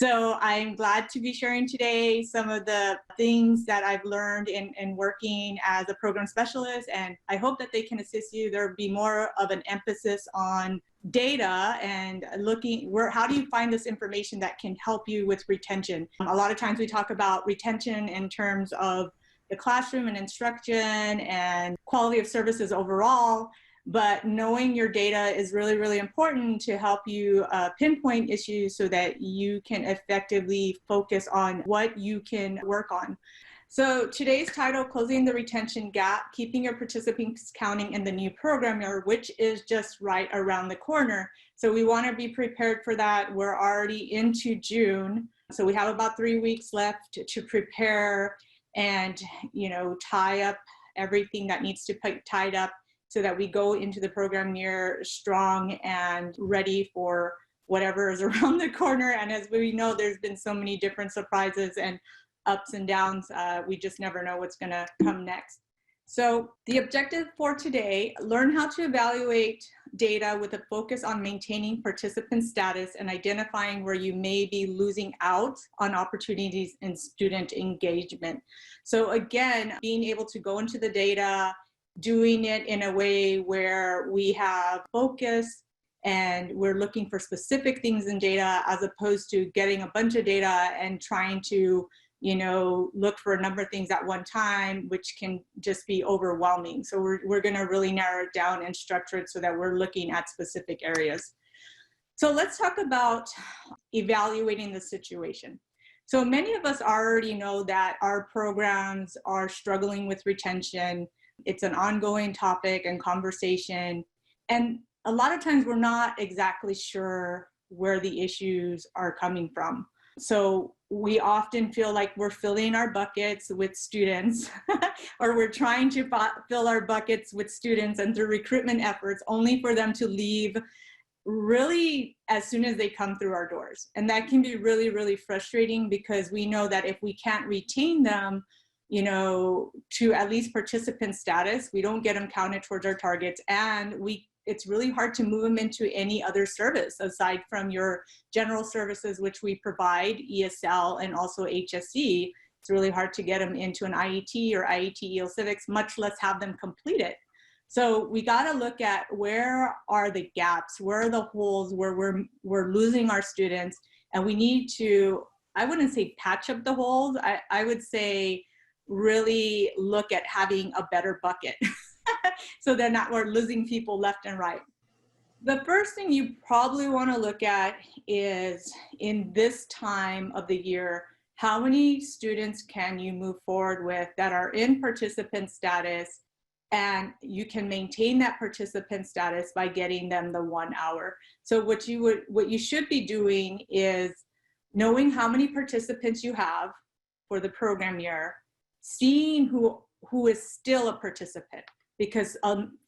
So I'm glad to be sharing today some of the things that I've learned in working as a program specialist, and I hope that they can assist you. There'll be more of an emphasis on data and looking how do you find this information that can help you with retention. A lot of times we talk about retention in terms of the classroom and instruction and quality of services overall. But knowing your data is really, really important to help you pinpoint issues so that you can effectively focus on what you can work on. So today's title, Closing the Retention Gap, Keeping Your Participants Counting in the New Program Year, which is just right around the corner. So we want to be prepared for that. We're already into June. So we have about 3 weeks left to prepare and, tie up everything that needs to be tied up, so that we go into the program year strong and ready for whatever is around the corner. And as we know, there's been so many different surprises and ups and downs. We just never know what's gonna come next. So the objective for today, learn how to evaluate data with a focus on maintaining participant status and identifying where you may be losing out on opportunities in student engagement. So again, being able to go into the data, doing it in a way where we have focus and we're looking for specific things in data, as opposed to getting a bunch of data and trying to, look for a number of things at one time, which can just be overwhelming. So we're going to really narrow it down and structure it so that we're looking at specific areas. So let's talk about evaluating the situation. So many of us already know that our programs are struggling with retention. It's an ongoing topic and conversation. And a lot of times we're not exactly sure where the issues are coming from. So we often feel like we're filling our buckets with students or we're trying to fill our buckets with students and through recruitment efforts only for them to leave really as soon as they come through our doors. And that can be really, really frustrating, because we know that if we can't retain them, to at least participant status, we don't get them counted towards our targets, and it's really hard to move them into any other service aside from your general services, which we provide, ESL and also HSE. It's really hard to get them into an IET or IET EL Civics, much less have them complete it. So we got to look at where are the gaps, where are the holes where we're losing our students, and we need to, I wouldn't say patch up the holes, I would say really look at having a better bucket so we're losing people left and right. The first thing you probably want to look at is, in this time of the year, how many students can you move forward with that are in participant status, and you can maintain that participant status by getting them the 1 hour. So what you should be doing is knowing how many participants you have for the program year, seeing who is still a participant, because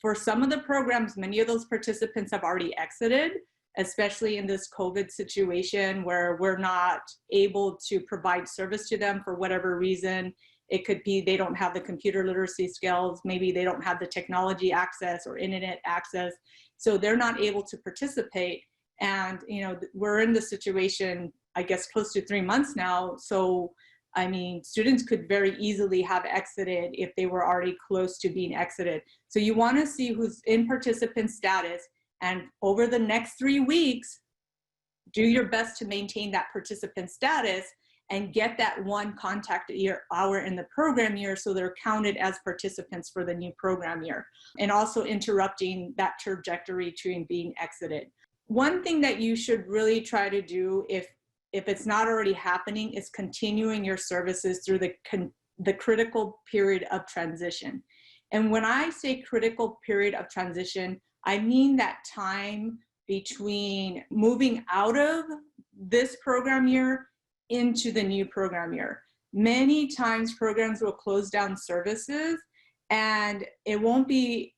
for some of the programs, many of those participants have already exited, especially in this COVID situation where we're not able to provide service to them for whatever reason. It could be they don't have the computer literacy skills, maybe they don't have the technology access or internet access, so they're not able to participate. And we're in the situation, I guess, close to 3 months now. So students could very easily have exited if they were already close to being exited. So you want to see who's in participant status, and over the next 3 weeks, do your best to maintain that participant status and get that one contact hour in the program year so they're counted as participants for the new program year, and also interrupting that trajectory to being exited. One thing that you should really try to do, if it's not already happening, is continuing your services through the critical period of transition. And when I say critical period of transition, I mean that time between moving out of this program year into the new program year. Many times programs will close down services, and it won't be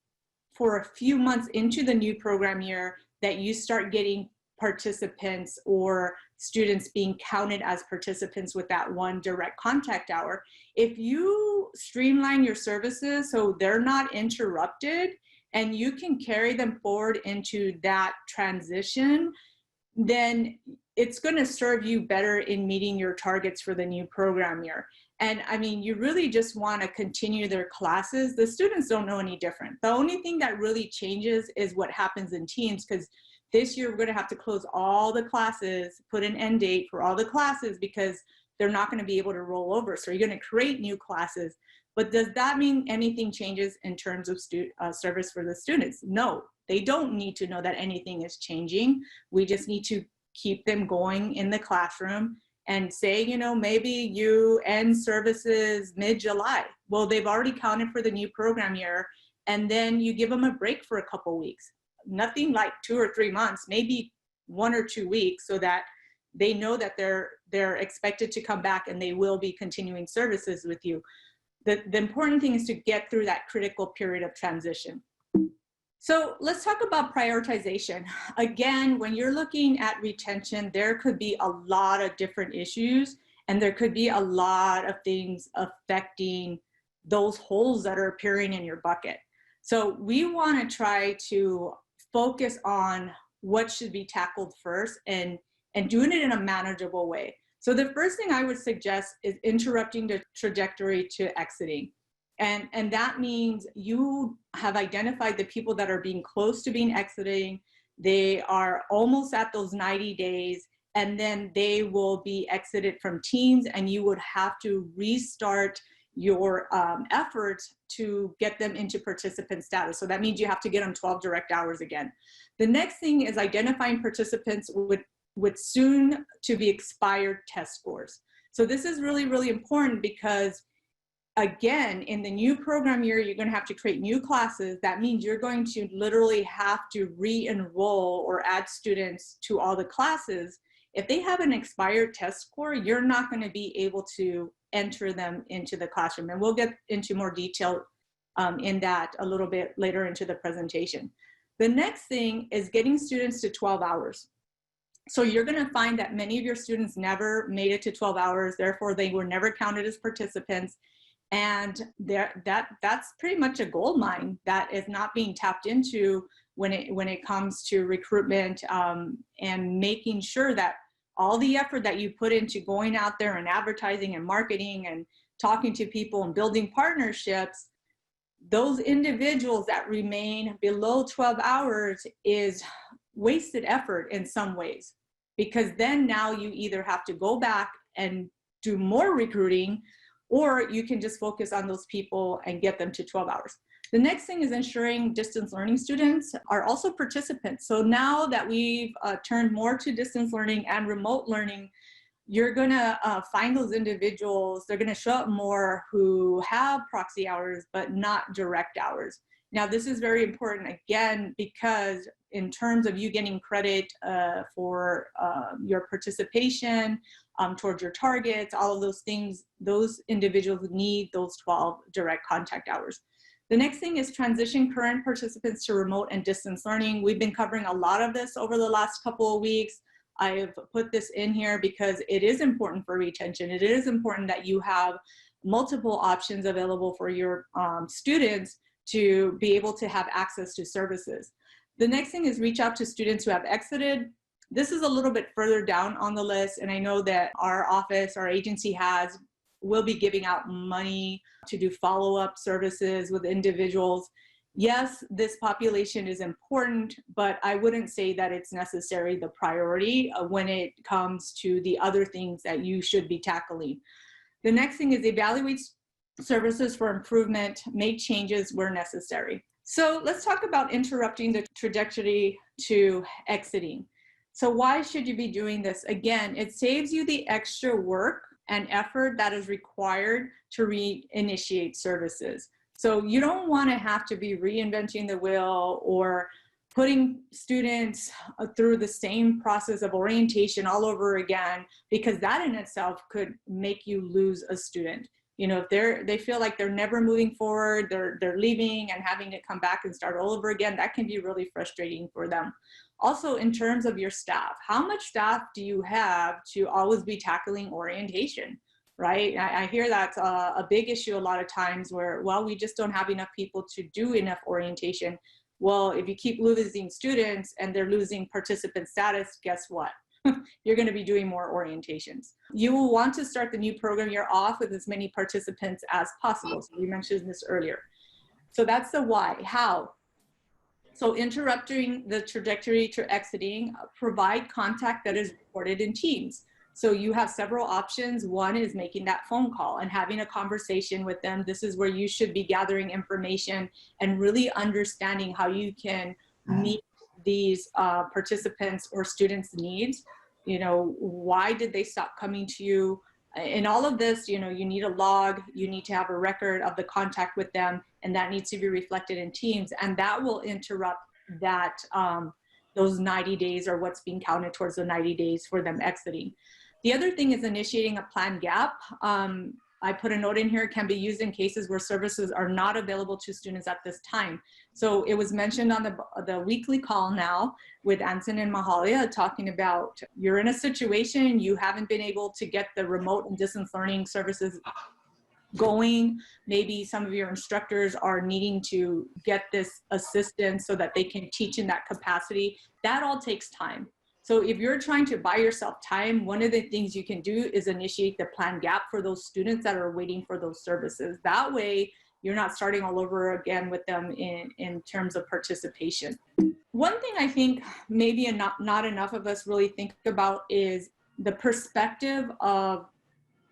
for a few months into the new program year that you start getting participants or students being counted as participants with that one direct contact hour. If you streamline your services so they're not interrupted and you can carry them forward into that transition, then it's going to serve you better in meeting your targets for the new program year. And I mean, you really just want to continue their classes. The students don't know any different. The only thing that really changes is what happens in teams, because this year we're going to have to close all the classes, put an end date for all the classes, because they're not going to be able to roll over. So you're going to create new classes. But does that mean anything changes in terms of service for the students? No, they don't need to know that anything is changing. We just need to keep them going in the classroom and say, you know, maybe you end services mid-July. Well, they've already counted for the new program year, and then you give them a break for a couple weeks. Nothing like 2 or 3 months, maybe 1 or 2 weeks, so that they know that they're expected to come back and they will be continuing services with you. The important thing is to get through that critical period of transition. So let's talk about prioritization. Again, when you're looking at retention, there could be a lot of different issues, and there could be a lot of things affecting those holes that are appearing in your bucket. So we want to try to focus on what should be tackled first and doing it in a manageable way. So the first thing I would suggest is interrupting the trajectory to exiting. And that means you have identified the people that are being close to being exiting. They are almost at those 90 days, and then they will be exited from teams, and you would have to restart your efforts to get them into participant status. So that means you have to get them 12 direct hours again. The next thing is identifying participants with soon to be expired test scores. So this is really, really important, because again, in the new program year, you're going to have to create new classes. That means you're going to literally have to re-enroll or add students to all the classes. If they have an expired test score, you're not going to be able to enter them into the classroom. And we'll get into more detail in that a little bit later into the presentation. The next thing is getting students to 12 hours. So you're going to find that many of your students never made it to 12 hours, therefore they were never counted as participants. And that's pretty much a gold mine that is not being tapped into when it comes to recruitment, and making sure that all the effort that you put into going out there and advertising and marketing and talking to people and building partnerships, those individuals that remain below 12 hours is wasted effort in some ways, because then now you either have to go back and do more recruiting, or you can just focus on those people and get them to 12 hours. The next thing is ensuring distance learning students are also participants. So now that we've turned more to distance learning and remote learning, you're gonna find those individuals, they're gonna show up more who have proxy hours, but not direct hours. Now, this is very important, again, because in terms of you getting credit for your participation, towards your targets, all of those things, those individuals need those 12 direct contact hours. The next thing is transition current participants to remote and distance learning. We've been covering a lot of this over the last couple of weeks. I've put this in here because it is important for retention. It is important that you have multiple options available for your students to be able to have access to services. The next thing is reach out to students who have exited. This is a little bit further down on the list, and I know that our office, our agency will be giving out money to do follow-up services with individuals. Yes, this population is important, but I wouldn't say that it's necessarily the priority when it comes to the other things that you should be tackling. The next thing is evaluate services for improvement, make changes where necessary. So let's talk about interrupting the trajectory to exiting. So why should you be doing this? Again, it saves you the extra work and effort that is required to reinitiate services. So you don't want to have to be reinventing the wheel or putting students through the same process of orientation all over again, because that in itself could make you lose a student. You know, if they feel like they're never moving forward, they're leaving and having to come back and start all over again, that can be really frustrating for them. Also, in terms of your staff, how much staff do you have to always be tackling orientation, right? I hear that's a big issue a lot of times where, well, we just don't have enough people to do enough orientation. Well, if you keep losing students and they're losing participant status, guess what? You're going to be doing more orientations. You will want to start the new program year off with as many participants as possible. So we mentioned this earlier. So that's the why. How? So interrupting the trajectory to exiting, provide contact that is recorded in Teams. So you have several options. One is making that phone call and having a conversation with them. This is where you should be gathering information and really understanding how you can meet these participants or students' needs. You know, why did they stop coming to you? In all of this, you know, you need a log, you need to have a record of the contact with them, and that needs to be reflected in Teams, and that will interrupt that those 90 days or what's being counted towards the 90 days for them exiting. The other thing is initiating a planned gap. I put a note in here, it can be used in cases where services are not available to students at this time. So it was mentioned on the weekly call now with Anson and Mahalia talking about you're in a situation, you haven't been able to get the remote and distance learning services going. Maybe some of your instructors are needing to get this assistance so that they can teach in that capacity. That all takes time. So if you're trying to buy yourself time, one of the things you can do is initiate the planned gap for those students that are waiting for those services. That way, you're not starting all over again with them in terms of participation. One thing I think maybe not enough of us really think about is the perspective of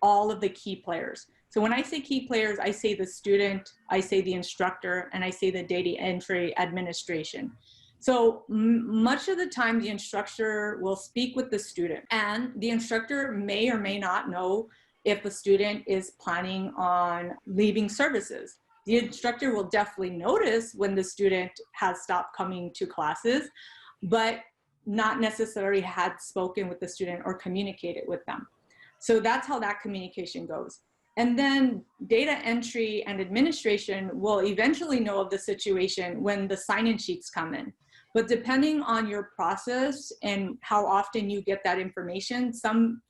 all of the key players. So when I say key players, I say the student, I say the instructor, and I say the data entry administration. So much of the time, the instructor will speak with the student, and the instructor may or may not know if the student is planning on leaving services. The instructor will definitely notice when the student has stopped coming to classes, but not necessarily had spoken with the student or communicated with them. So that's how that communication goes. And then data entry and administration will eventually know of the situation when the sign-in sheets come in. But depending on your process and how often you get that information,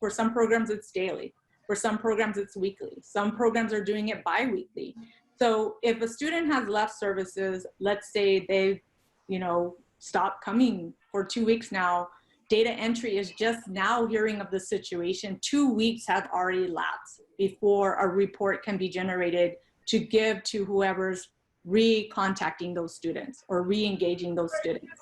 for some programs it's daily, for some programs it's weekly, some programs are doing it bi-weekly. So if a student has left services, let's say they've, you know, stopped coming for 2 weeks now, data entry is just now hearing of the situation. 2 weeks have already lapsed before a report can be generated to give to whoever's re-contacting those students or re-engaging those students.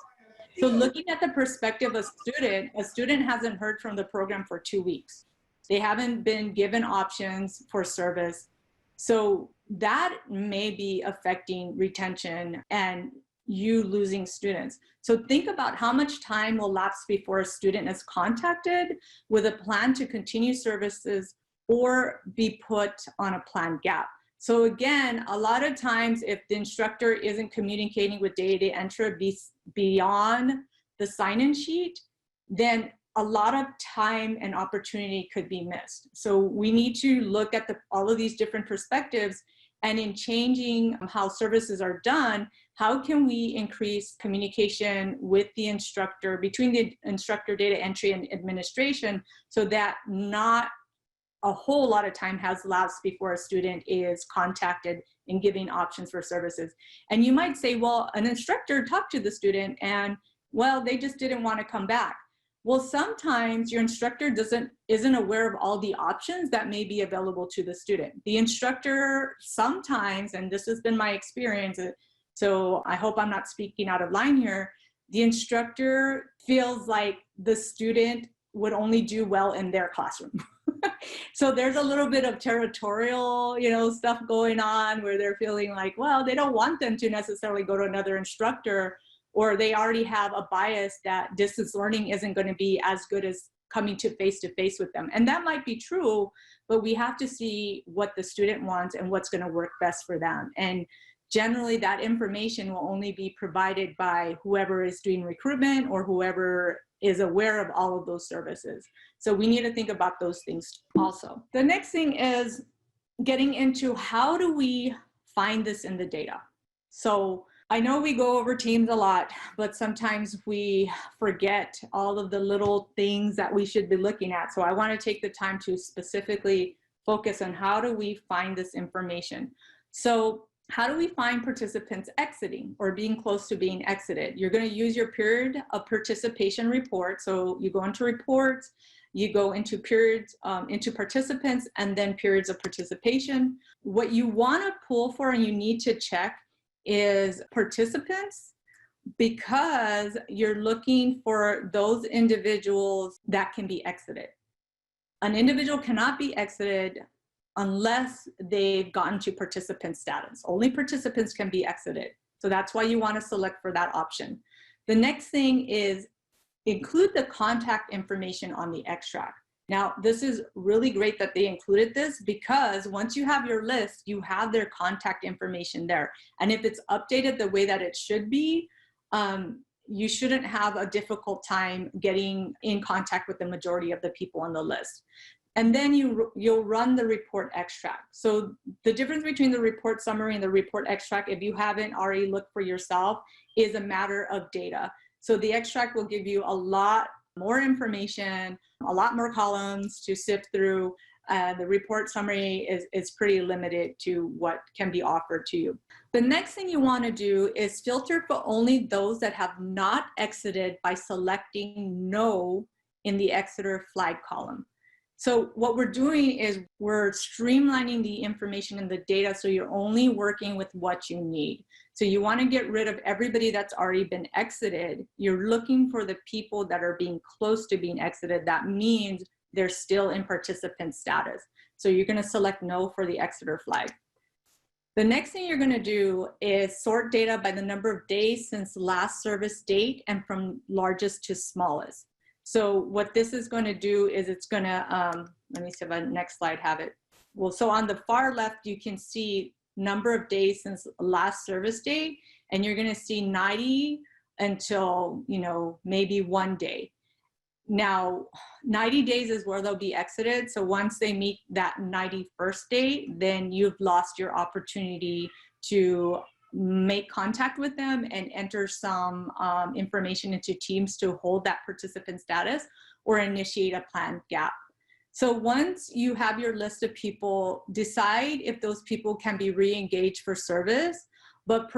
So looking at the perspective of a student hasn't heard from the program for 2 weeks. They haven't been given options for service. So that may be affecting retention and you losing students. So think about how much time will lapse before a student is contacted with a plan to continue services or be put on a planned gap. So again, a lot of times if the instructor isn't communicating with data entry beyond the sign-in sheet, then a lot of time and opportunity could be missed. So we need to look at all of these different perspectives, and in changing how services are done, how can we increase communication with the instructor, between the instructor, data entry, and administration, so that not a whole lot of time has lapsed before a student is contacted and giving options for services. And you might say, well, an instructor talked to the student and, well, they just didn't want to come back. Well, sometimes your instructor isn't aware of all the options that may be available to the student. The instructor sometimes, and this has been my experience, so I hope I'm not speaking out of line here, the instructor feels like the student would only do well in their classroom. So there's a little bit of territorial, stuff going on where they're feeling like, well, they don't want them to necessarily go to another instructor, or they already have a bias that distance learning isn't going to be as good as coming to face with them. And that might be true, but we have to see what the student wants and what's going to work best for them. And generally that information will only be provided by whoever is doing recruitment or whoever is aware of all of those services. So we need to think about those things also. The next thing is getting into how do we find this in the data? So I know we go over Teams a lot, but sometimes we forget all of the little things that we should be looking at. So I want to take the time to specifically focus on how do we find this information. So How do we find participants exiting or being close to being exited? You're going to use your period of participation report. So you go into reports, you go into periods, into participants, and then periods of participation. What you want to pull for and you need to check is participants, because you're looking for those individuals that can be exited. An individual cannot be exited unless they've gotten to participant status. Only participants can be exited. So that's why you want to select for that option. The next thing is include the contact information on the extract. Now, this is really great that they included this, because once you have your list, you have their contact information there. And if it's updated the way that it should be, you shouldn't have a difficult time getting in contact with the majority of the people on the list. And then you'll run the report extract. So the difference between the report summary and the report extract, if you haven't already looked for yourself, is a matter of data. So the extract will give you a lot more information, a lot more columns to sift through. The report summary is pretty limited to what can be offered to you. The next thing you want to do is filter for only those that have not exited by selecting no in the Exeter flag column. So what we're doing is we're streamlining the information in the data, so you're only working with what you need. So you want to get rid of everybody that's already been exited. You're looking for the people that are being close to being exited. That means they're still in participant status. So you're going to select no for the Exeter flag. The next thing you're going to do is sort data by the number of days since last service date and from largest to smallest. So what this is going to do is it's going to, let me see if I next slide have it. Well, so on the far left, you can see number of days since last service date, and you're going to see 90 until, maybe 1 day. Now, 90 days is where they'll be exited. So once they meet that 91st date, then you've lost your opportunity to make contact with them and enter some information into Teams to hold that participant status or initiate a planned gap. So once you have your list of people, decide if those people can be re-engaged for service, but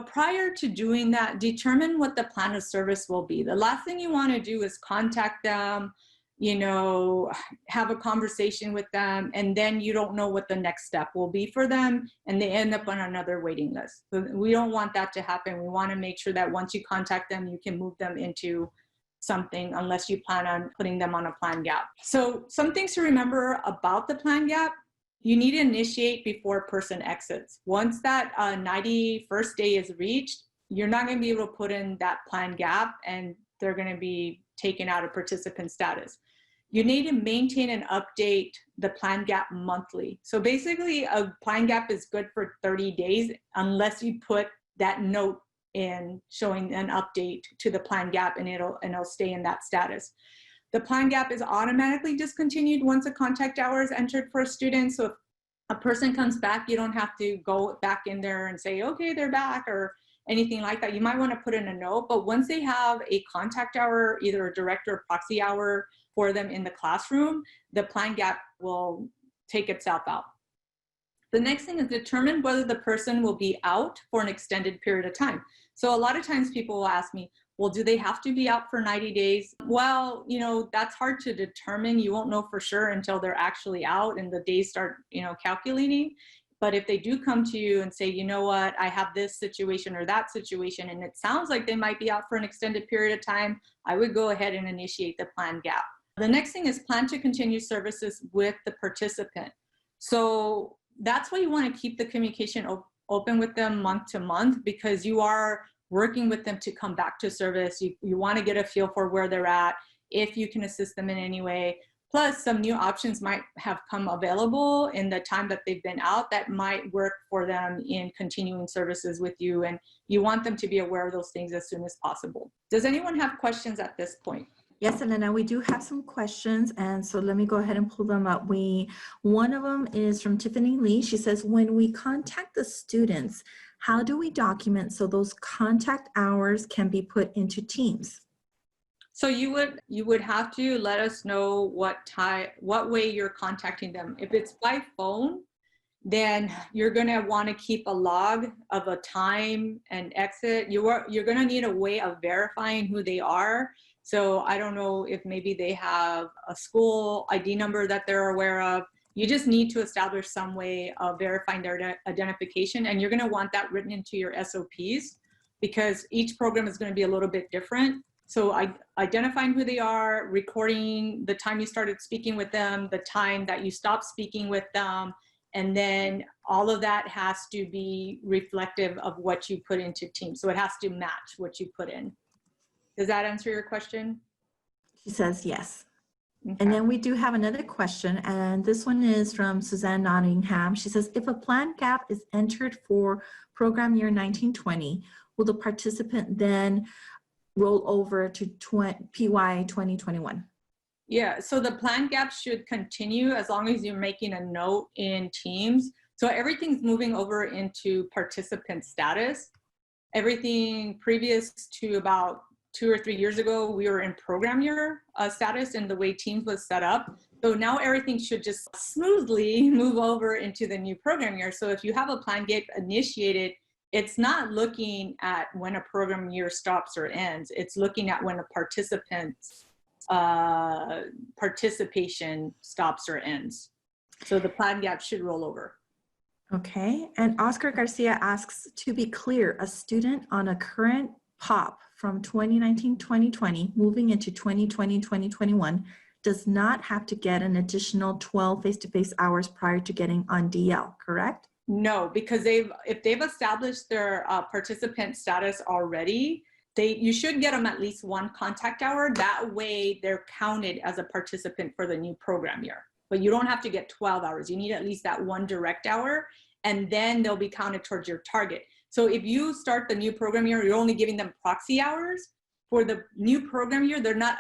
prior to doing that, determine what the plan of service will be. The last thing you want to do is contact them, have a conversation with them, and then you don't know what the next step will be for them, and they end up on another waiting list. So we don't want that to happen. We want to make sure that once you contact them, you can move them into something, unless you plan on putting them on a plan gap. So some things to remember about the plan gap: you need to initiate before a person exits. Once that 91st day is reached, you're not going to be able to put in that plan gap, and they're going to be taken out of participant status. You need to maintain and update the plan gap monthly. So basically, a plan gap is good for 30 days unless you put that note in showing an update to the plan gap, and it'll stay in that status. The plan gap is automatically discontinued once a contact hour is entered for a student. So if a person comes back, you don't have to go back in there and say, okay, they're back, or anything like that. You might want to put in a note, but once they have a contact hour, either a direct or proxy hour for them in the classroom, the plan gap will take itself out. The next thing is determine whether the person will be out for an extended period of time. So a lot of times people will ask me, well, do they have to be out for 90 days? Well, that's hard to determine. You won't know for sure until they're actually out and the days start, calculating. But if they do come to you and say, you know what, I have this situation or that situation, and it sounds like they might be out for an extended period of time, I would go ahead and initiate the plan gap. The next thing is plan to continue services with the participant. So that's why you want to keep the communication open with them month to month, because you are working with them to come back to service. You want to get a feel for where they're at, if you can assist them in any way. Plus, some new options might have come available in the time that they've been out that might work for them in continuing services with you, and you want them to be aware of those things as soon as possible. Does anyone have questions at this point? Yes, Elena, we do have some questions, and so let me go ahead and pull them up. One of them is from Tiffany Lee. She says, when we contact the students, how do we document so those contact hours can be put into Teams? So you would have to let us know what way you're contacting them. If it's by phone, then you're going to want to keep a log of a time and exit. You're going to need a way of verifying who they are. So I don't know if maybe they have a school ID number that they're aware of. You just need to establish some way of verifying their identification, and you're going to want that written into your SOPs because each program is going to be a little bit different. So identifying who they are, recording the time you started speaking with them, the time that you stopped speaking with them, and then all of that has to be reflective of what you put into Teams. So it has to match what you put in. Does that answer your question? She says yes. Okay. And then we do have another question, and this one is from Suzanne Nottingham. She says, if a plan gap is entered for program year 1920, will the participant then roll over to PY 2021? Yeah, so the plan gap should continue as long as you're making a note in Teams. So everything's moving over into participant status. Everything previous to about 2 or 3 years ago, we were in program year status and the way Teams was set up. So now everything should just smoothly move over into the new program year. So if you have a plan gap initiated, it's not looking at when a program year stops or ends. It's looking at when a participant's participation stops or ends. So the plan gap should roll over. Okay, and Oscar Garcia asks, to be clear, a student on a current POP from 2019-2020 moving into 2020-2021 does not have to get an additional 12 face-to-face hours prior to getting on DL, correct? No, because if they've established their participant status already, you should get them at least 1 contact hour. That way they're counted as a participant for the new program year. But you don't have to get 12 hours. You need at least that 1 direct hour, and then they'll be counted towards your target. So if you start the new program year, you're only giving them proxy hours. For the new program year, they're not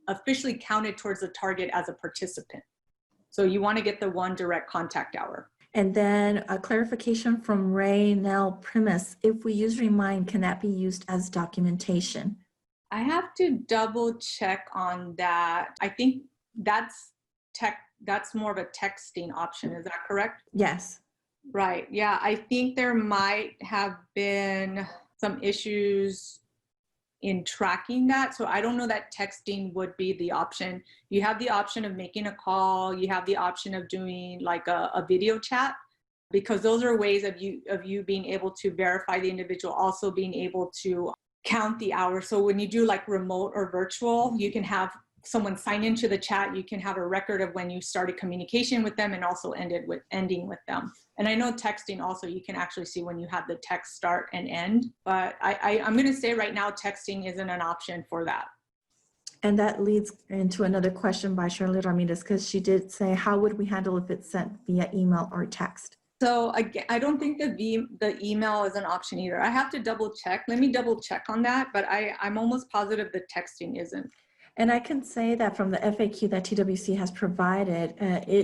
officially counted towards the target as a participant. So you want to get the 1 direct contact hour. And then a clarification from Ray Nell Primus. If we use Remind, can that be used as documentation? I have to double check on that. I think that's more of a texting option. Is that correct? Yes. Right. Yeah, I think there might have been some issues in tracking that. So I don't know that texting would be the option. You have the option of making a call. You have the option of doing like a video chat, because those are ways of you being able to verify the individual, also being able to count the hours. So when you do like remote or virtual, you can have someone sign into the chat. You can have a record of when you started communication with them and also ending with them. And I know texting also, you can actually see when you have the text start and end, but I'm going to say right now, texting isn't an option for that. And that leads into another question by Shirley Ramirez, because she did say, how would we handle if it's sent via email or text? So again, I don't think the email is an option either. I have to double check. Let me double check on that, but I'm almost positive the texting isn't. And I can say that from the FAQ that TWC has provided,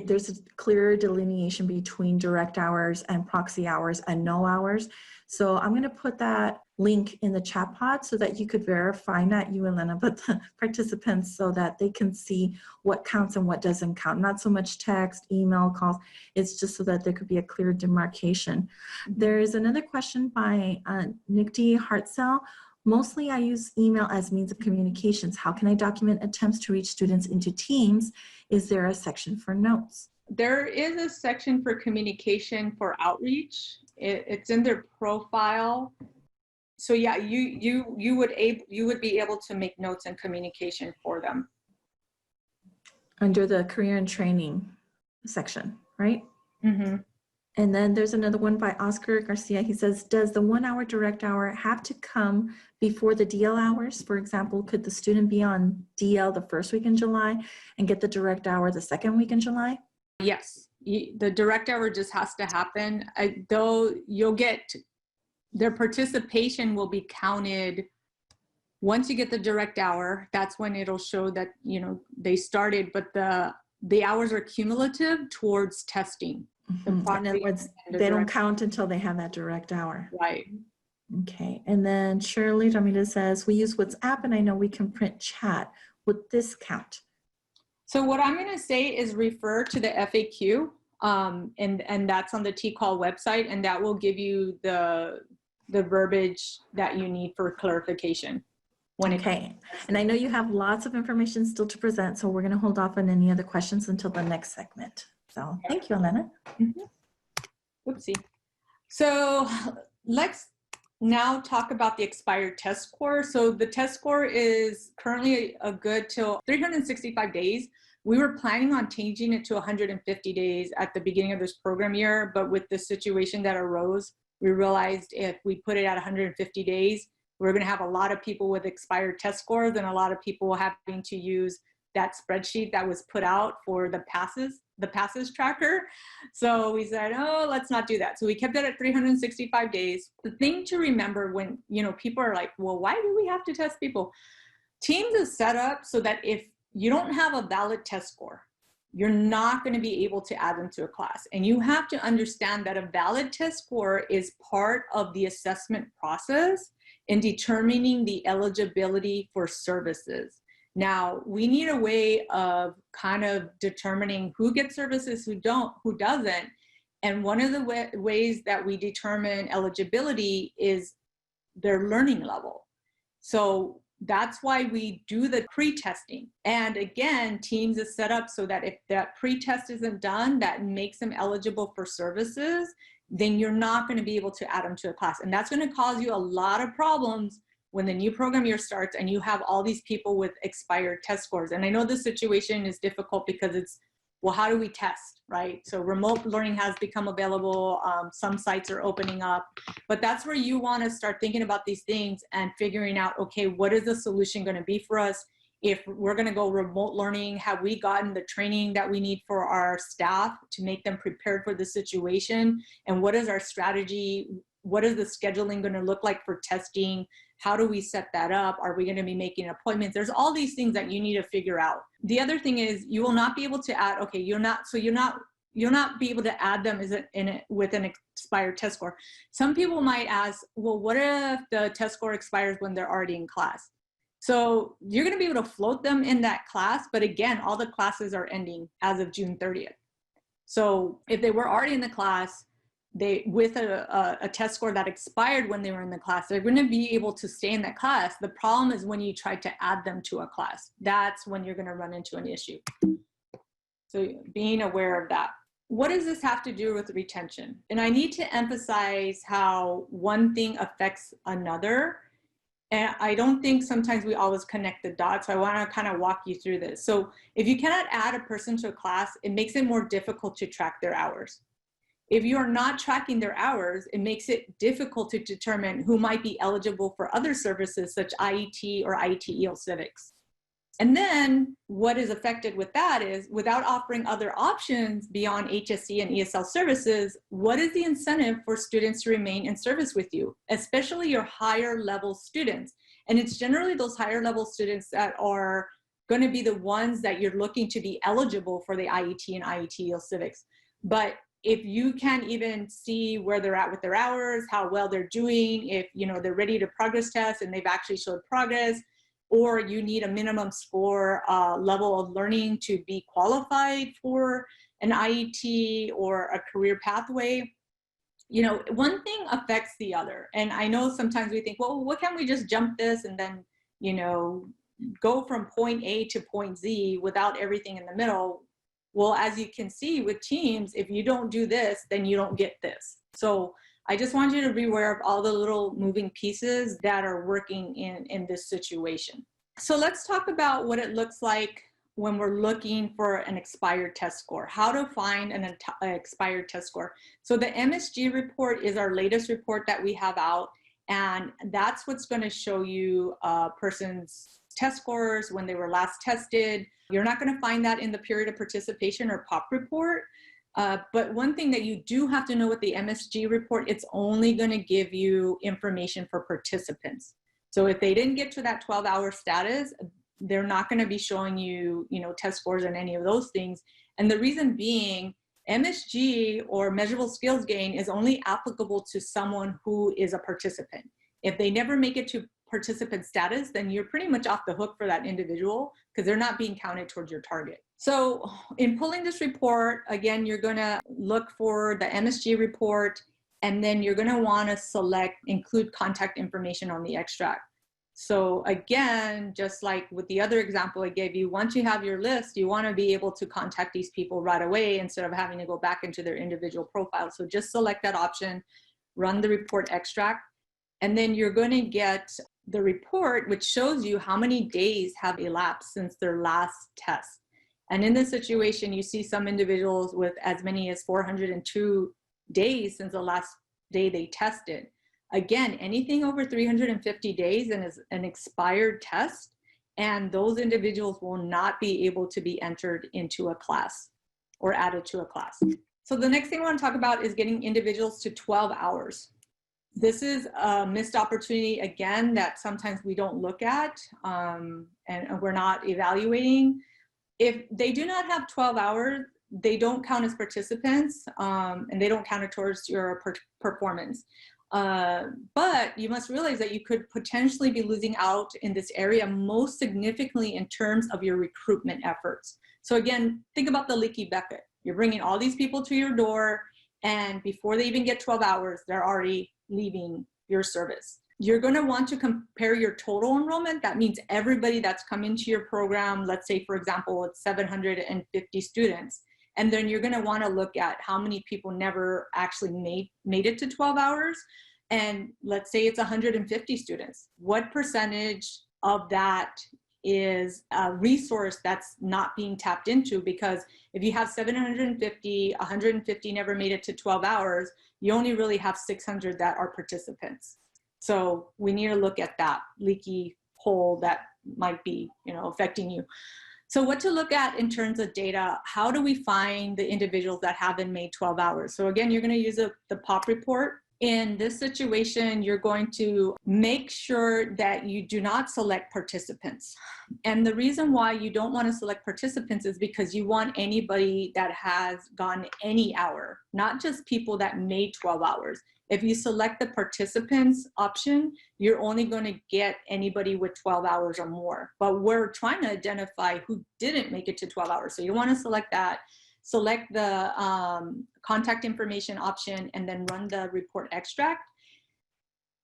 there's a clear delineation between direct hours and proxy hours and no hours. So I'm going to put that link in the chat pod so that you could verify, not you, Elena, but the participants, so that they can see what counts and what doesn't count. Not so much text, email, calls. It's just so that there could be a clear demarcation. There is another question by Nick D. Hartzell. Mostly I use email as means of communications. How can I document attempts to reach students into Teams? Is there a section for notes? There is a section for communication for outreach. It's in their profile. So yeah, you would be able to make notes and communication for them. Under the career and training section, right? Mm-hmm. And then there's another one by Oscar Garcia. He says, does the 1 hour direct hour have to come before the DL hours? For example, could the student be on DL the first week in July and get the direct hour the second week in July? Yes, the direct hour just has to happen. Though you'll get, their participation will be counted once you get the direct hour. That's when it'll show that, you know, they started, but the hours are cumulative towards testing. In other words, they don't count until they have that direct hour. Right. Okay. And then Shirley Ramirez says, we use WhatsApp and I know we can print chat. Would this count? So what I'm going to say is refer to the FAQ. And that's on the TCAL website, and that will give you the verbiage that you need for clarification. Okay, and I know you have lots of information still to present, so we're going to hold off on any other questions until the next segment. So thank you, Elena. Oopsie. So let's now talk about the expired test score. So the test score is currently a good till 365 days. We were planning on changing it to 150 days at the beginning of this program year, but with the situation that arose, we realized if we put it at 150 days, we're going to have a lot of people with expired test scores and a lot of people having to use that spreadsheet that was put out for the passes tracker. So we said, oh, let's not do that. So we kept it at 365 days. The thing to remember when, people are like, well, why do we have to test people? Teams is set up so that if you don't have a valid test score, you're not going to be able to add them to a class. And you have to understand that a valid test score is part of the assessment process in determining the eligibility for services. Now, we need a way of kind of determining who gets services, who doesn't. And one of the ways that we determine eligibility is their learning level. So that's why we do the pre-testing. And again, Teams is set up so that if that pre-test isn't done, that makes them eligible for services, then you're not going to be able to add them to a class. And that's going to cause you a lot of problems when the new program year starts and you have all these people with expired test scores. And I know this situation is difficult because it's, well, how do we test, right? So remote learning has become available. Some sites are opening up, but that's where you want to start thinking about these things and figuring out, okay, what is the solution going to be for us? If we're going to go remote learning, have we gotten the training that we need for our staff to make them prepared for the situation? And what is our strategy? What is the scheduling going to look like for testing? How do we set that up? Are we going to be making appointments? There's all these things that you need to figure out. The other thing is you will not be able to add, okay, you'll not be able to add them with an expired test score. Some people might ask, well, what if the test score expires when they're already in class? So you're going to be able to float them in that class, but again, all the classes are ending as of June 30th. So if they were already in the class, with a test score that expired when they were in the class, they're going to be able to stay in that class. The problem is when you try to add them to a class. That's when you're going to run into an issue. So being aware of that. What does this have to do with retention? And I need to emphasize how one thing affects another. And I don't think sometimes we always connect the dots. So I want to kind of walk you through this. So if you cannot add a person to a class, it makes it more difficult to track their hours. If you are not tracking their hours, it makes it difficult to determine who might be eligible for other services such IET or IET-EL civics. And then what is affected with that is without offering other options beyond HSE and ESL services, what is the incentive for students to remain in service with you, especially your higher level students? And it's generally those higher level students that are going to be the ones that you're looking to be eligible for the IET and IET-EL civics. But if you can't even see where they're at with their hours, how well they're doing, if they're ready to progress test and they've actually showed progress, or you need a minimum score level of learning to be qualified for an IET or a career pathway, one thing affects the other. And I know sometimes we think, well, what can't we just jump this and then, go from point A to point Z without everything in the middle? Well, as you can see with Teams, if you don't do this, then you don't get this. So I just want you to be aware of all the little moving pieces that are working in this situation. So let's talk about what it looks like when we're looking for an expired test score, how to find an expired test score. So the MSG report is our latest report that we have out, and that's what's going to show you a person's test scores when they were last tested. You're not going to find that in the period of participation or POP report. But one thing that you do have to know with the MSG report, it's only going to give you information for participants. So if they didn't get to that 12-hour status, they're not going to be showing you, test scores and any of those things. And the reason being, MSG or measurable skills gain is only applicable to someone who is a participant. If they never make it to participant status, then you're pretty much off the hook for that individual because they're not being counted towards your target. So in pulling this report, again, you're going to look for the MSG report, and then you're going to want to select include contact information on the extract. So again, just like with the other example I gave you, once you have your list, you want to be able to contact these people right away instead of having to go back into their individual profile. So just select that option, run the report extract, and then you're going to get the report, which shows you how many days have elapsed since their last test. And in this situation, you see some individuals with as many as 402 days since the last day they tested. Again, anything over 350 days and is an expired test, and those individuals will not be able to be entered into a class or added to a class. So the next thing I want to talk about is getting individuals to 12 hours. This is a missed opportunity, again, that sometimes we don't look at and we're not evaluating. If they do not have 12 hours, they don't count as participants and they don't count it towards your performance. But you must realize that you could potentially be losing out in this area most significantly in terms of your recruitment efforts. So again, think about the leaky bucket. You're bringing all these people to your door, and before they even get 12 hours, they're already leaving your service. You're going to want to compare your total enrollment. That means everybody that's come into your program. Let's say, for example, it's 750 students. And then you're going to want to look at how many people never actually made it to 12 hours. And let's say it's 150 students. What percentage of that is a resource that's not being tapped into? Because if you have 750, 150 never made it to 12 hours, you only really have 600 that are participants. So we need to look at that leaky hole that might be, affecting you. So what to look at in terms of data, how do we find the individuals that haven't made 12 hours? So again, you're going to use the POP report. In this situation, you're going to make sure that you do not select participants. And the reason why you don't want to select participants is because you want anybody that has gone any hour, not just people that made 12 hours. If you select the participants option, you're only going to get anybody with 12 hours or more. But we're trying to identify who didn't make it to 12 hours. So you want to select that. Select the contact information option and then run the report extract.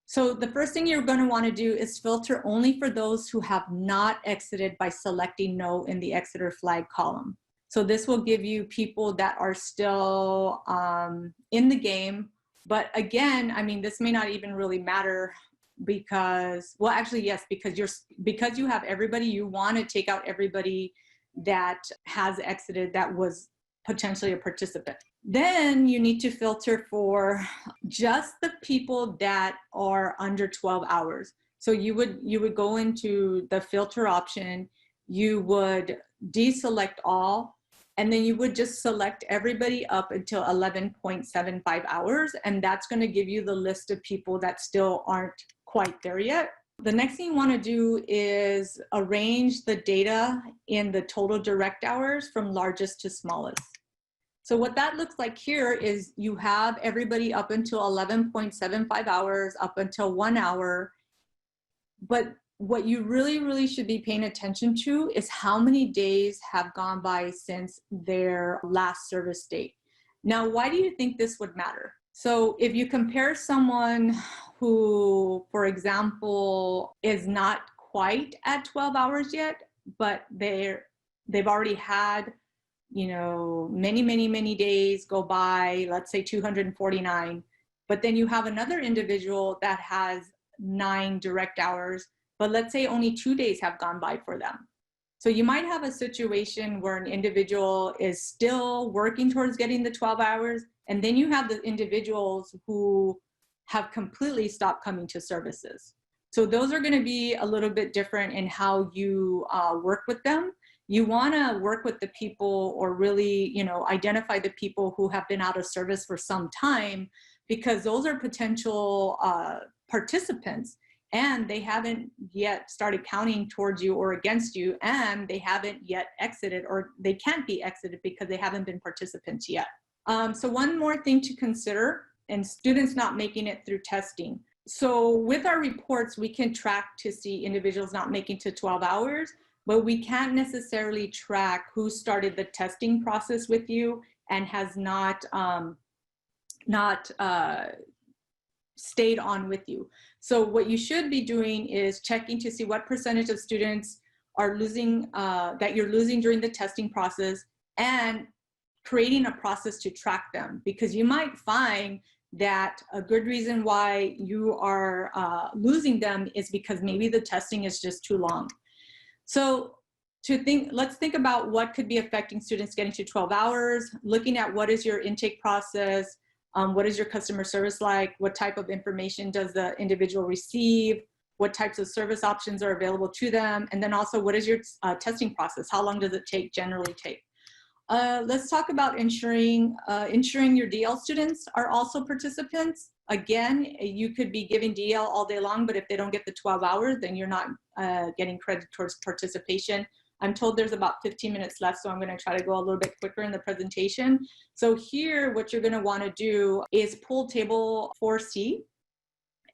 So the first thing you're going to want to do is filter only for those who have not exited by selecting no in the exiter flag column. So this will give you people that are still in the game. But again, this may not even really matter because, well, actually, yes, because you have everybody, you want to take out everybody that has exited that was potentially a participant. Then you need to filter for just the people that are under 12 hours. So you would go into the filter option, you would deselect all, and then you would just select everybody up until 11.75 hours. And that's going to give you the list of people that still aren't quite there yet. The next thing you want to do is arrange the data in the total direct hours from largest to smallest. So what that looks like here is you have everybody up until 11.75 hours, up until 1 hour. But what you really, really should be paying attention to is how many days have gone by since their last service date. Now, why do you think this would matter? So if you compare someone who, for example, is not quite at 12 hours yet, but they've already had, many days go by, let's say 249, but then you have another individual that has 9 direct hours, but let's say only 2 days have gone by for them. So you might have a situation where an individual is still working towards getting the 12 hours, and then you have the individuals who have completely stopped coming to services. So those are going to be a little bit different in how you work with them. You want to work with the people, or really, identify the people who have been out of service for some time, because those are potential participants, and they haven't yet started counting towards you or against you, and they haven't yet exited, or they can't be exited because they haven't been participants yet. So one more thing to consider, and students not making it through testing. So with our reports, we can track to see individuals not making to 12 hours, but we can't necessarily track who started the testing process with you and has not stayed on with you. So what you should be doing is checking to see what percentage of students are losing, that you're losing during the testing process, and creating a process to track them, because you might find that a good reason why you are losing them is because maybe the testing is just too long. So let's think about what could be affecting students getting to 12 hours, looking at what is your intake process, what is your customer service like, what type of information does the individual receive, what types of service options are available to them, and then also what is your testing process, how long does it generally take. Let's talk about ensuring your DL students are also participants. Again, you could be giving DL all day long, but if they don't get the 12 hours, then you're not getting credit towards participation. I'm told there's about 15 minutes left, so I'm going to try to go a little bit quicker in the presentation. So here, what you're going to want to do is pull table 4C,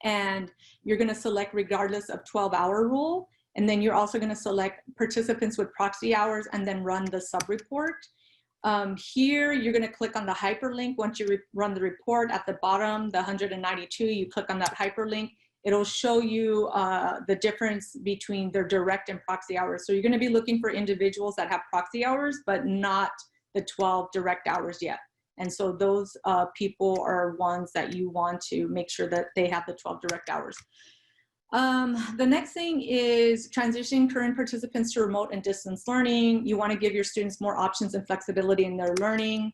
and you're going to select regardless of 12-hour rule. And then you're also going to select participants with proxy hours and then run the sub-report. Here, you're going to click on the hyperlink. Once you run the report at the bottom, the 192, you click on that hyperlink. It'll show you the difference between their direct and proxy hours. So you're going to be looking for individuals that have proxy hours, but not the 12 direct hours yet. And so those people are ones that you want to make sure that they have the 12 direct hours. The next thing is transitioning current participants to remote and distance learning. You want to give your students more options and flexibility in their learning.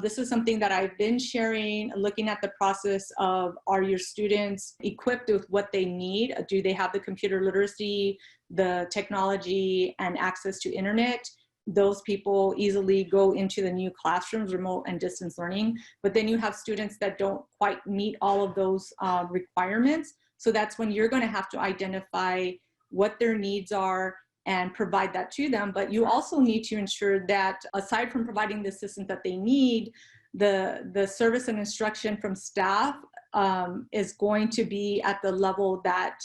This is something that I've been sharing, looking at the process of, are your students equipped with what they need? Do they have the computer literacy, the technology, and access to internet? Those people easily go into the new classrooms, remote and distance learning. But then you have students that don't quite meet all of those requirements. So that's when you're going to have to identify what their needs are and provide that to them. But you also need to ensure that aside from providing the assistance that they need, the service and instruction from staff is going to be at the level that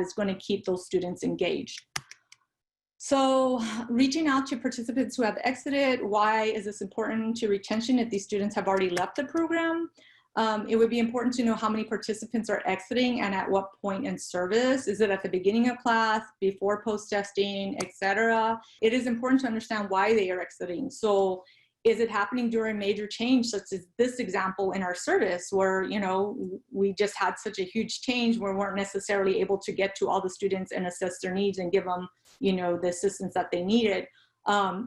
is going to keep those students engaged. So reaching out to participants who have exited, why is this important to retention if these students have already left the program? It would be important to know how many participants are exiting and at what point in service. Is it at the beginning of class, before post-testing, etc.? It is important to understand why they are exiting. So is it happening during major change, such as this example in our service, where, you know, we just had such a huge change where we weren't necessarily able to get to all the students and assess their needs and give them, you know, the assistance that they needed?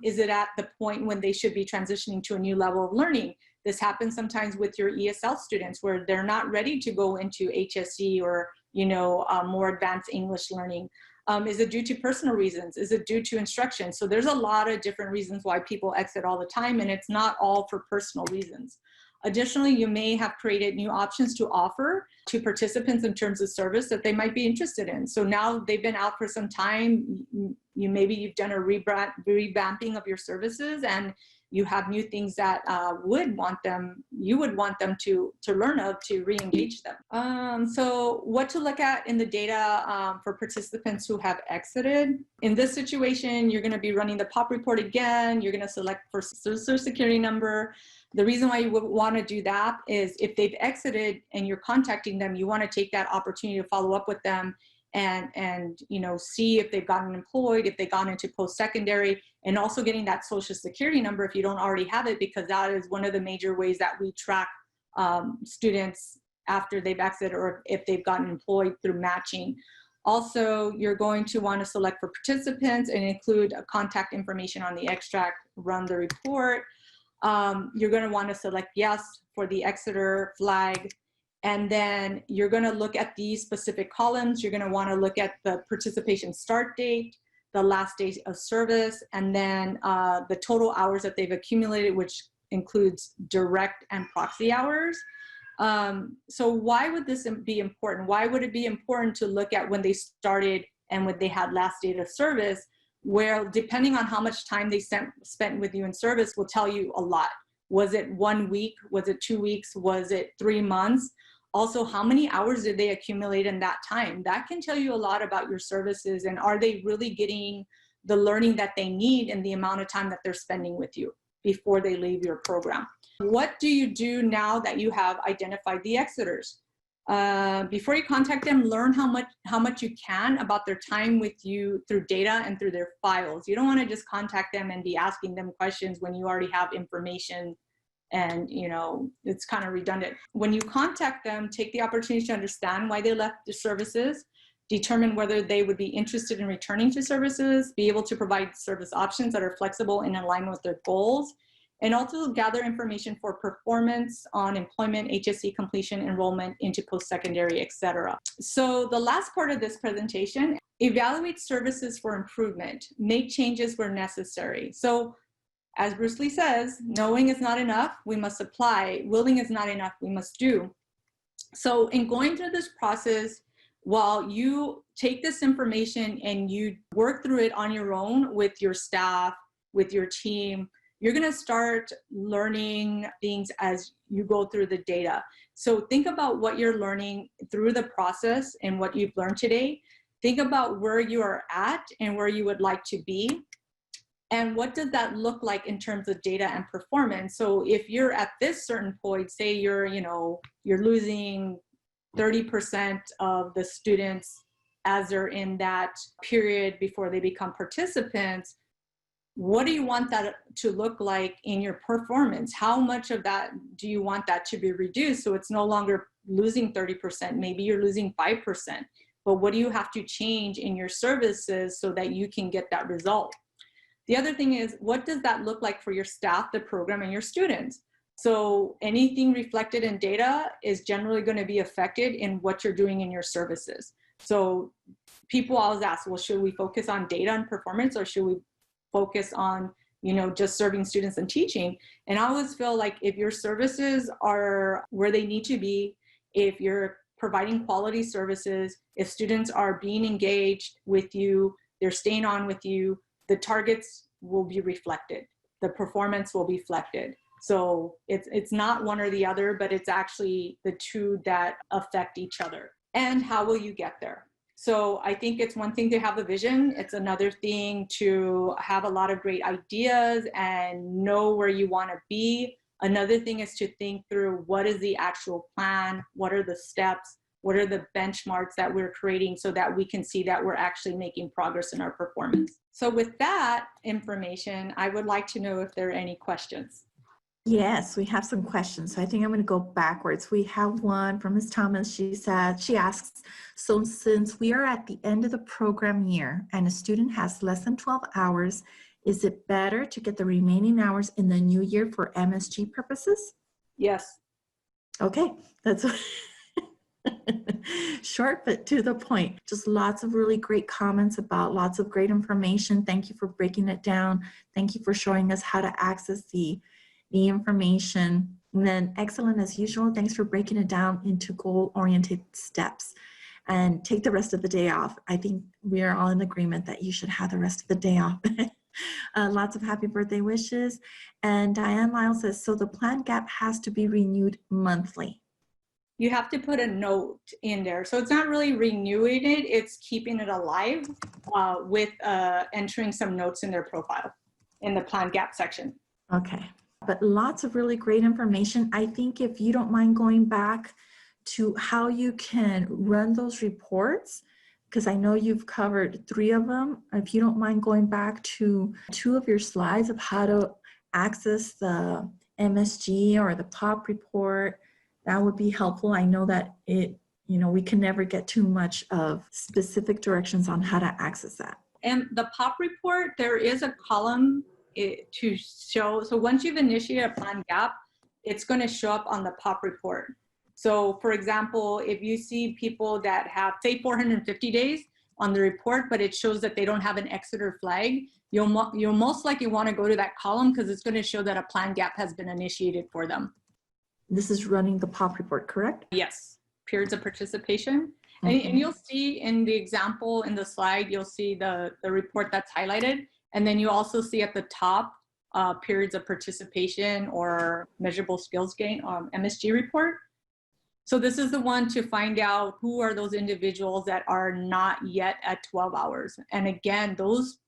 Is it at the point when they should be transitioning to a new level of learning? This happens sometimes with your ESL students where they're not ready to go into HSE or, you know, more advanced English learning. Is it due to personal reasons? Is it due to instruction? So there's a lot of different reasons why people exit all the time, and it's not all for personal reasons. Additionally, you may have created new options to offer to participants in terms of service that they might be interested in. So now they've been out for some time, maybe you've done a revamping of your services, and you have new things that you would want them to learn of to re-engage them. So what to look at in the data for participants who have exited. In this situation, you're gonna be running the POP report again. You're gonna select for social security number. The reason why you would wanna do that is if they've exited and you're contacting them, you wanna take that opportunity to follow up with them and you know, see if they've gotten employed, if they've gone into post-secondary, and also getting that social security number if you don't already have it, because that is one of the major ways that we track students after they've exited or if they've gotten employed through matching. Also, you're going to want to select for participants and include contact information on the extract, run the report. You're going to want to select yes for the exiter flag. And then you're going to look at these specific columns. You're going to want to look at the participation start date, the last day of service, and then the total hours that they've accumulated, which includes direct and proxy hours. So why would this be important? Why would it be important to look at when they started and when they had last date of service, where depending on how much time they spent with you in service will tell you a lot. Was it 1 week? Was it 2 weeks? Was it 3 months? Also, how many hours did they accumulate in that time? That can tell you a lot about your services, and are they really getting the learning that they need and the amount of time that they're spending with you before they leave your program. What do you do now that you have identified the exiters? Before you contact them, learn how much you can about their time with you through data and through their files. You don't want to just contact them and be asking them questions when you already have information, and it's kind of redundant. When you contact them, take the opportunity to understand why they left the services, determine whether they would be interested in returning to services, be able to provide service options that are flexible and in alignment with their goals, and also gather information for performance on employment, HSC completion, enrollment into post-secondary, etc. So the last part of this presentation, evaluate services for improvement, make changes where necessary. So as Bruce Lee says, knowing is not enough, we must apply. Willing is not enough, we must do. So in going through this process, while you take this information and you work through it on your own with your staff, with your team, you're going to start learning things as you go through the data. So think about what you're learning through the process and what you've learned today. Think about where you are at and where you would like to be. And what does that look like in terms of data and performance? So if you're at this certain point, say you're losing 30% of the students as they're in that period before they become participants, what do you want that to look like in your performance? How much of that do you want that to be reduced so it's no longer losing 30%? Maybe you're losing 5%. But what do you have to change in your services so that you can get that result? The other thing is, what does that look like for your staff, the program, and your students? So anything reflected in data is generally going to be affected in what you're doing in your services. So people always ask, well, should we focus on data and performance, or should we focus on, just serving students and teaching? And I always feel like if your services are where they need to be, if you're providing quality services, if students are being engaged with you, they're staying on with you, the targets will be reflected, the performance will be reflected. So it's not one or the other, but it's actually the two that affect each other. And how will you get there? So I think it's one thing to have a vision. It's another thing to have a lot of great ideas and know where you want to be. Another thing is to think through what is the actual plan, what are the steps, what are the benchmarks that we're creating so that we can see that we're actually making progress in our performance. So with that information, I would like to know if there are any questions. Yes, we have some questions. So I think I'm going to go backwards. We have one from Ms. Thomas. She asks, so since we are at the end of the program year and a student has less than 12 hours, is it better to get the remaining hours in the new year for MSG purposes? Yes. Okay, that's short but to the point. Just lots of really great comments about lots of great information. Thank you for breaking it down. Thank you for showing us how to access the information. And then excellent as usual. Thanks for breaking it down into goal-oriented steps. And take the rest of the day off. I think we are all in agreement that you should have the rest of the day off. Lots of happy birthday wishes. And Diane Lyle says, so the plan gap has to be renewed monthly. You have to put a note in there. So it's not really renewing it, it's keeping it alive with entering some notes in their profile in the plan gap section. Okay, but lots of really great information. I think if you don't mind going back to how you can run those reports, because I know you've covered 3 of them. If you don't mind going back to 2 of your slides of how to access the MSG or the POP report, that would be helpful. I know that we can never get too much of specific directions on how to access that. And the POP report, there is a column to show. So once you've initiated a plan gap, it's going to show up on the POP report. So for example, if you see people that have, say, 450 days on the report, but it shows that they don't have an exeter flag, you'll most likely want to go to that column because it's going to show that a plan gap has been initiated for them. This is running the POP report, correct? Yes, periods of participation. Okay. And you'll see in the example in the slide, you'll see the report that's highlighted. And then you also see at the top periods of participation or measurable skills gain, MSG report. So this is the one to find out who are those individuals that are not yet at 12 hours. And again, those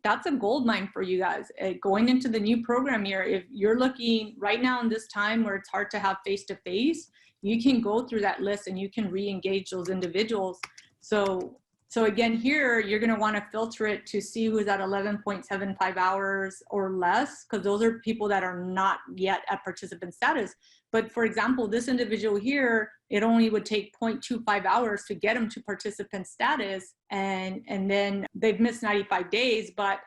that's a gold mine for you guys. Going into the new program year, if you're looking right now in this time where it's hard to have face-to-face, you can go through that list and you can re-engage those individuals. So again, here, you're going to want to filter it to see who's at 11.75 hours or less, because those are people that are not yet at participant status. But for example, this individual here, it only would take 0.25 hours to get them to participant status, and then they've missed 95 days. But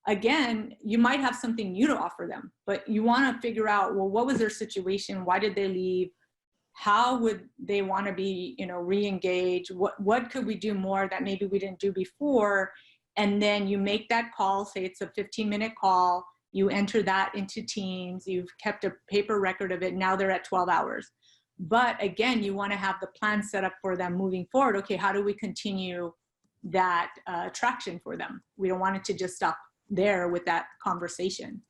again, you might have something new to offer them, but you want to figure out, well, what was their situation? Why did they leave? How would they want to be, re-engaged? What could we do more that maybe we didn't do before? And then you make that call, say it's a 15-minute call, you enter that into Teams, you've kept a paper record of it, now they're at 12 hours. But again, you want to have the plan set up for them moving forward. Okay, how do we continue that traction for them? We don't want it to just stop there with that conversation.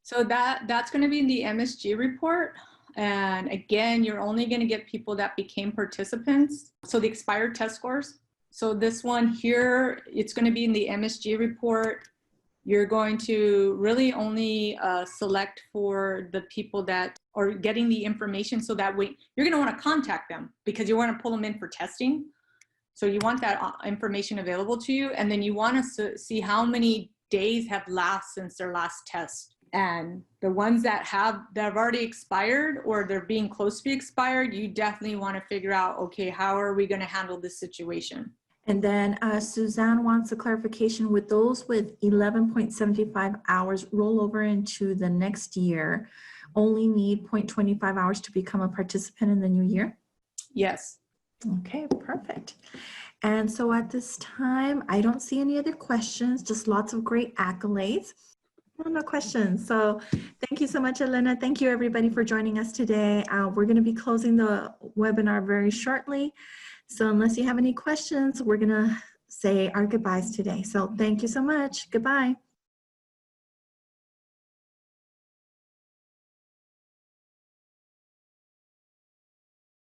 So that's going to be in the MSG report. And again, you're only going to get people that became participants. So the expired test scores. So this one here, it's going to be in the MSG report. You're going to really only select for the people that are getting the information, so that way you're going to want to contact them because you want to pull them in for testing. So you want that information available to you. And then you want to see how many days have lapsed since their last test. And the ones that have already expired or they're being close to be expired, you definitely want to figure out, okay, how are we going to handle this situation? And then Suzanne wants a clarification with those with 11.75 hours roll over into the next year, only need 0.25 hours to become a participant in the new year? Yes. Okay, perfect. And so at this time, I don't see any other questions, just lots of great accolades. No questions. So thank you so much, Elena. Thank you, everybody, for joining us today. We're going to be closing the webinar very shortly. So unless you have any questions, we're going to say our goodbyes today. So thank you so much. Goodbye.